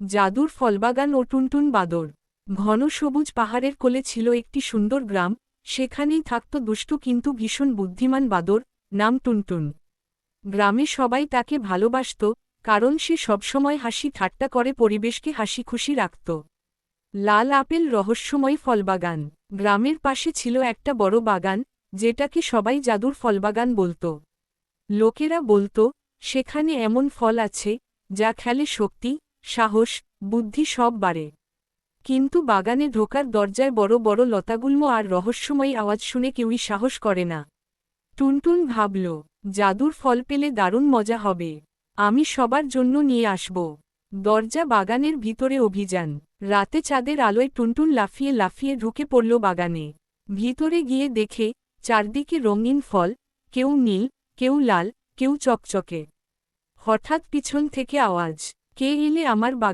জাদুর ফলবাগান ও টুনটুন বাদর। ঘন সবুজ পাহাড়ের কোলে ছিল একটি সুন্দর গ্রাম, সেখানেই থাকত দুষ্টু কিন্তু ভীষণ বুদ্ধিমান বাদর, নাম টুনটুন। গ্রামে সবাই তাকে ভালোবাসত, কারণ সে সবসময় হাসি ঠাট্টা করে পরিবেশকে হাসিখুশি রাখত। লাল আপেল রহস্যময় ফলবাগান। গ্রামের পাশে ছিল একটা বড় বাগান, যেটাকে সবাই জাদুর ফলবাগান বলত। লোকেরা বলত, সেখানে এমন ফল আছে যা খেলে শক্তি, সাহস, বুদ্ধি সব বাড়ে। কিন্তু বাগানে ঢোকার দরজায় বড় বড় লতাগুল্ম আর রহস্যময়ী আওয়াজ শুনে কেউই সাহস করে না। টুনটুন ভাবল, জাদুর ফল পেলে দারুণ মজা হবে। আমি সবার জন্য নিয়ে আসব। দরজা বাগানের ভিতরে অভিযান। রাতে চাঁদের আলোয় টুনটুন লাফিয়ে লাফিয়ে ঢুকে পড়ল বাগানে। ভিতরে গিয়ে দেখে, চারদিকে রঙিন ফল, কেউ নীল, কেউ লাল, কেউ চকচকে। হঠাৎ পিছন থেকে আওয়াজ, কে এলে আমার বাগানে?